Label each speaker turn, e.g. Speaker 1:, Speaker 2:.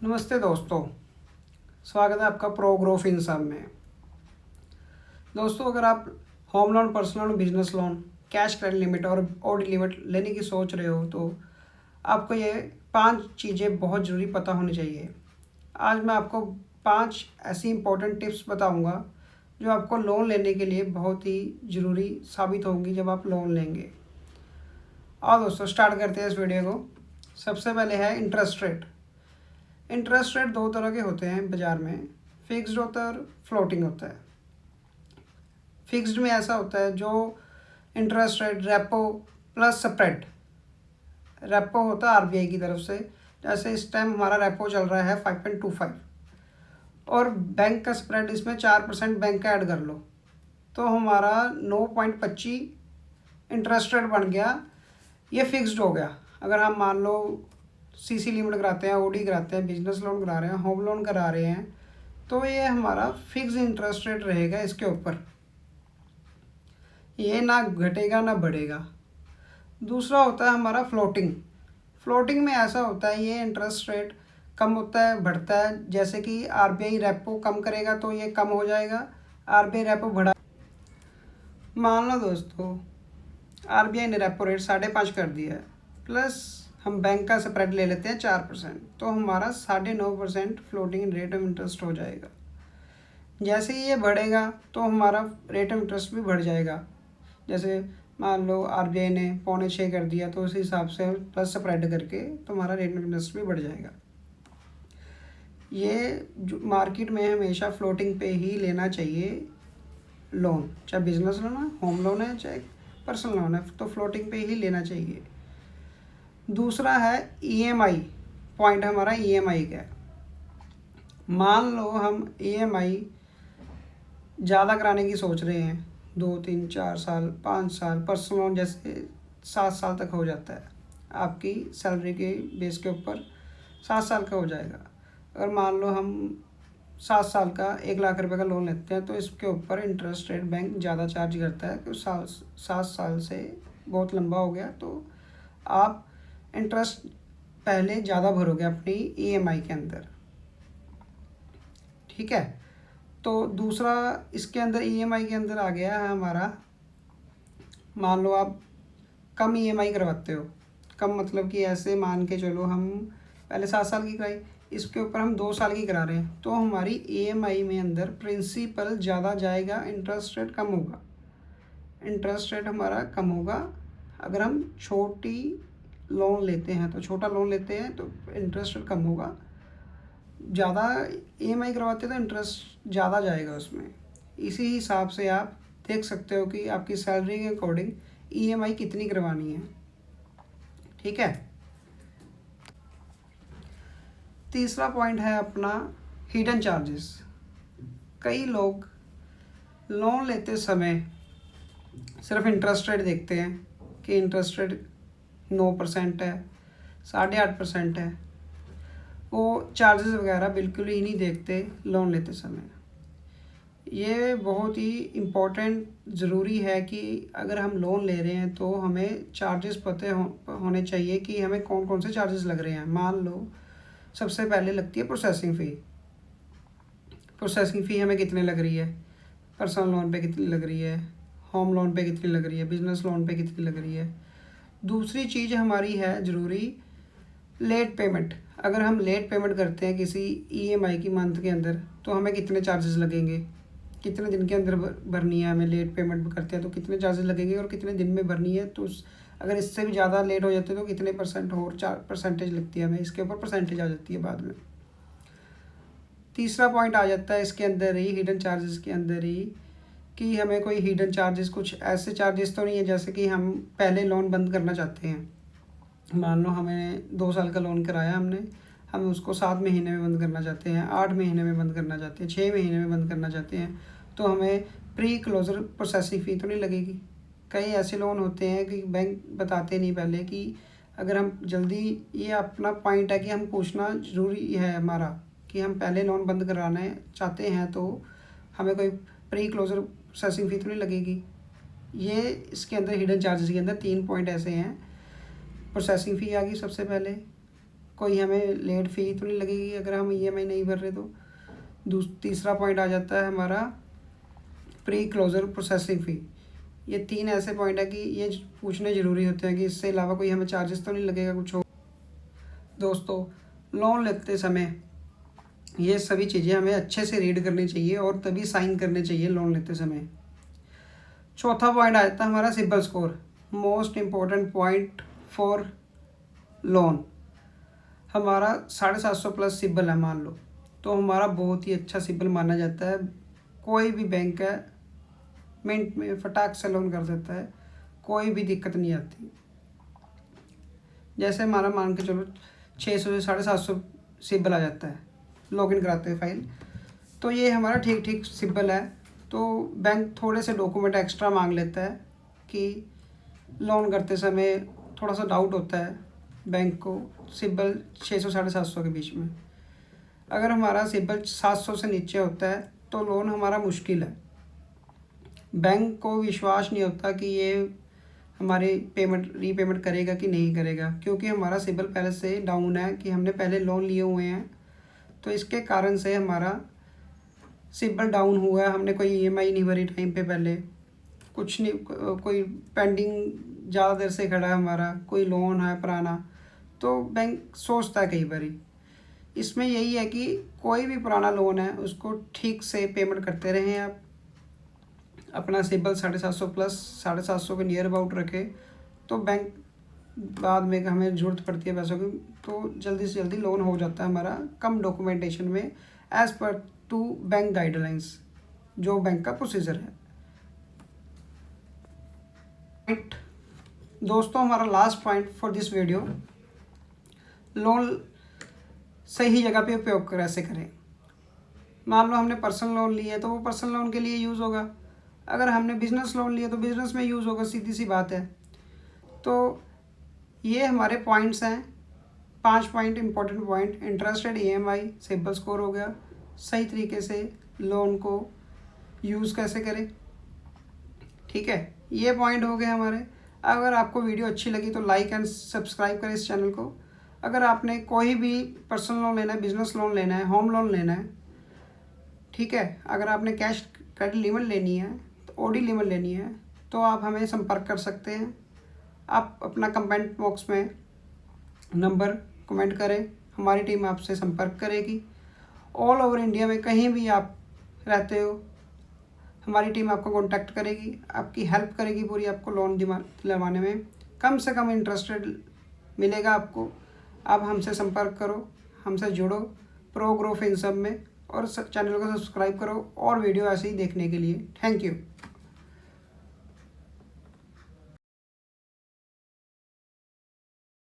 Speaker 1: नमस्ते दोस्तों, स्वागत है आपका प्रो ग्रो फिनसर्व में। दोस्तों, अगर आप home loan, personal loan, business loan, cash credit limit और ओडी लिमिट लेने की सोच रहे हो तो आपको ये 5 चीज़ें बहुत ज़रूरी पता होनी चाहिए। आज मैं आपको 5 ऐसी इंपॉर्टेंट टिप्स बताऊंगा जो आपको लोन लेने के लिए बहुत ही ज़रूरी साबित होंगी जब आप लोन लेंगे। और दोस्तों, स्टार्ट करते हैं इस वीडियो को। सबसे पहले है इंटरेस्ट रेट। इंटरेस्ट रेट 2 तरह के होते हैं बाज़ार में, फिक्स्ड होता है और फ्लोटिंग होता है। फिक्स्ड में ऐसा होता है जो interest rate repo plus spread. Repo होता है आरबीआई की तरफ से, जैसे इस टाइम हमारा रेपो चल रहा है 5.25 और बैंक का स्प्रेड इसमें 4% बैंक का ऐड कर लो तो हमारा 9.25 इंटरेस्ट रेट बन गया। ये फिक्स्ड हो गया। अगर हम मान लो सीसी लिमिट कराते हैं, ओडी कराते हैं, बिजनेस लोन करा रहे हैं, होम लोन करा रहे हैं तो ये हमारा फिक्स इंटरेस्ट रेट रहेगा। इसके ऊपर ये ना घटेगा ना बढ़ेगा। दूसरा होता है हमारा फ्लोटिंग। फ्लोटिंग में ऐसा होता है ये इंटरेस्ट रेट कम होता है, बढ़ता है। जैसे कि आरबीआई रेपो कम करेगा तो ये कम हो जाएगा, आरबीआई रेपो बढ़ा। मान लो दोस्तों, आरबीआई ने रेपो रेट 5.5 कर दिया है, प्लस हम बैंक का स्प्रेड ले लेते हैं 4%, तो हमारा 9.5% फ्लोटिंग रेट ऑफ इंटरेस्ट हो जाएगा। जैसे ही ये बढ़ेगा तो हमारा रेट ऑफ इंटरेस्ट भी बढ़ जाएगा। जैसे मान लो आरबीआई ने 6.25 कर दिया तो उस हिसाब से प्लस स्प्रेड करके तो हमारा रेट ऑफ इंटरेस्ट भी बढ़ जाएगा। ये जो मार्केट में हमेशा फ्लोटिंग पे ही लेना चाहिए लोन, चाहे बिजनेस लोन है, होम लोन है, चाहे पर्सनल लोन है, तो फ्लोटिंग पे ही लेना चाहिए। दूसरा है ईएमआई। पॉइंट हमारा ईएमआई का है। मान लो हम ईएमआई ज़्यादा कराने की सोच रहे हैं, 2, 3, 4 साल, 5 साल। पर्सनल लोन जैसे 7 साल तक हो जाता है, आपकी सैलरी के बेस के ऊपर 7 साल का हो जाएगा। अगर मान लो हम 7 साल का 1 लाख रुपए का लोन लेते हैं तो इसके ऊपर इंटरेस्ट रेट बैंक ज़्यादा चार्ज करता है, क्योंकि 7 साल से बहुत लंबा हो गया तो आप इंटरेस्ट पहले ज़्यादा भरोगे अपनी ईएमआई के अंदर। ठीक है, तो दूसरा इसके अंदर ईएमआई के अंदर आ गया है हमारा, मान लो आप कम ईएमआई करवाते हो। कम मतलब कि ऐसे मान के चलो हम पहले 7 साल की कराई, इसके ऊपर हम 2 साल की करा रहे हैं तो हमारी ईएमआई में अंदर प्रिंसिपल ज़्यादा जाएगा, इंटरेस्ट रेट कम होगा। इंटरेस्ट रेट हमारा कम होगा। अगर हम छोटी लोन लेते हैं तो छोटा लोन लेते हैं तो इंटरेस्ट रेट कम होगा। ज़्यादा ईएमआई करवाते हैं तो इंटरेस्ट ज़्यादा जाएगा उसमें। इसी हिसाब से आप देख सकते हो कि आपकी सैलरी के अकॉर्डिंग ईएमआई कितनी करवानी है। ठीक है। तीसरा पॉइंट है अपना हिडन चार्जेस। कई लोग लोन लेते समय सिर्फ इंटरेस्ट रेट देखते हैं कि इंटरेस्ट रेट 9% है, 8.5% है। वो चार्जेस वगैरह बिल्कुल ही नहीं देखते लोन लेते समय। ये बहुत ही इम्पोर्टेंट ज़रूरी है कि अगर हम लोन ले रहे हैं तो हमें चार्जेस पते होने चाहिए कि हमें कौन कौन से चार्जेस लग रहे हैं। मान लो सबसे पहले लगती है प्रोसेसिंग फ़ी। प्रोसेसिंग फ़ी हमें कितने लग रही है, पर्सनल लोन पे कितनी लग रही है, होम लोन पे कितनी लग रही है, बिजनेस लोन पे कितनी लग रही है। दूसरी चीज़ हमारी है ज़रूरी, लेट पेमेंट। अगर हम लेट पेमेंट करते हैं किसी ईएमआई की मंथ के अंदर तो हमें कितने चार्जेस लगेंगे, कितने दिन के अंदर भरनी है। हमें लेट पेमेंट करते हैं तो कितने चार्जेस लगेंगे और कितने दिन में भरनी है। तो अगर इससे भी ज़्यादा लेट हो जाते हैं तो कितने परसेंट और 4% लगती है हमें, इसके ऊपर परसेंटेज आ जाती है बाद में। तीसरा पॉइंट आ जाता है इसके अंदर ही, हिडन चार्जेस के अंदर ही, कि हमें कोई हिडन चार्जेस, कुछ ऐसे चार्जेस तो नहीं है जैसे कि हम पहले लोन बंद करना चाहते हैं। मान लो हमें 2 साल का लोन कराया हमने, हम उसको 7 महीने में बंद करना चाहते हैं, 8 महीने में बंद करना चाहते हैं, 6 महीने में बंद करना चाहते हैं, तो हमें प्री क्लोजर प्रोसेसिंग फ़ी तो नहीं लगेगी। कई ऐसे लोन होते हैं कि बैंक बताते नहीं पहले कि अगर हम जल्दी, ये अपना पॉइंट है कि हम पूछना ज़रूरी है हमारा कि हम पहले लोन बंद कराना चाहते हैं तो हमें कोई प्री क्लोजर प्रोसेसिंग फ़ी तो नहीं लगेगी। ये इसके अंदर हिडन चार्जेस के अंदर 3 पॉइंट ऐसे हैं। प्रोसेसिंग फ़ी आ गई सबसे पहले, कोई हमें लेट फ़ी तो नहीं लगेगी अगर हम EMI नहीं भर रहे तो। तीसरा पॉइंट आ जाता है हमारा प्री क्लोजर प्रोसेसिंग फ़ी। ये 3 ऐसे पॉइंट है कि ये पूछने ज़रूरी होते हैं कि इससे अलावा कोई हमें चार्जेस तो नहीं लगेगा कुछ हो। दोस्तों, लोन लेते समय ये सभी चीज़ें हमें अच्छे से रीड करनी चाहिए और तभी साइन करने चाहिए लोन लेते समय। चौथा पॉइंट आ जाता है हमारा CIBIL score, most important point for loan. हमारा 750 प्लस सिबिल है मान लो, तो हमारा बहुत ही अच्छा सिबिल माना जाता है। कोई भी बैंक है मिनट में फटाक से लोन कर देता है, कोई भी दिक्कत नहीं आती। जैसे हमारा मान के चलो 600 से 750 सिबिल आ जाता है, लॉगिन कराते हैं फाइल, तो ये हमारा ठीक ठीक सिबिल है। तो बैंक थोड़े से डॉक्यूमेंट एक्स्ट्रा मांग लेता है कि लोन करते समय थोड़ा सा डाउट होता है बैंक को सिबिल 600 750 के बीच में। अगर हमारा सिबिल 700 से नीचे होता है तो लोन हमारा मुश्किल है। बैंक को विश्वास नहीं होता कि ये हमारी रीपेमेंट करेगा कि नहीं करेगा, क्योंकि हमारा सिबिल पहले से डाउन है कि हमने पहले लोन लिए हुए हैं। तो इसके कारण से हमारा सिबिल डाउन हुआ है। हमने कोई EMI नहीं भरी टाइम पे, पहले कुछ नहीं, कोई पेंडिंग ज़्यादा देर से खड़ा है हमारा, कोई लोन है पुराना, तो बैंक सोचता है कई बारी। इसमें यही है कि कोई भी पुराना लोन है उसको ठीक से पेमेंट करते रहें आप। अपना सिबिल 750 प्लस 750 के नियर अबाउट रखे तो बैंक बाद में हमें ज़रूरत पड़ती है पैसों की तो जल्दी से जल्दी लोन हो जाता है हमारा, कम डॉक्यूमेंटेशन में, as per to bank guidelines, जो बैंक का प्रोसीजर है। दोस्तों, हमारा last point for this video, loan सही जगह पे उपयोग कैसे करें। मान लो हमने पर्सनल लोन लिया है तो वो पर्सनल लोन के लिए यूज़ होगा, अगर हमने बिज़नेस लोन लिया तो बिज़नेस में यूज़ होगा, सीधी सी बात है। तो ये हमारे पॉइंट्स हैं, 5 point important point. Interested, EMI, CIBIL score हो गया, सही तरीके से लोन को यूज़ कैसे करें, ठीक है, ये पॉइंट हो गए हमारे। अगर आपको वीडियो अच्छी लगी तो लाइक एंड सब्सक्राइब करें इस चैनल को। अगर आपने कोई भी पर्सनल लोन लेना है, बिज़नेस लोन लेना है, होम लोन लेना है, ठीक है, अगर आपने कैश क्रेडिट लिमिट लेनी है तो OD लिमिट लेनी है तो आप हमें संपर्क कर सकते हैं। आप अपना कमेंट बॉक्स में नंबर कमेंट करें, हमारी टीम आपसे संपर्क करेगी। ऑल ओवर इंडिया में कहीं भी आप रहते हो, हमारी टीम आपको कांटेक्ट करेगी, आपकी हेल्प करेगी पूरी, आपको लोन दिलवाने में कम से कम इंटरेस्टेड मिलेगा आपको। आप हमसे संपर्क करो, हमसे जुड़ो प्रो ग्रो फिनसब में, और चैनल को सब्सक्राइब करो और वीडियो ऐसे ही देखने के लिए। Thank you.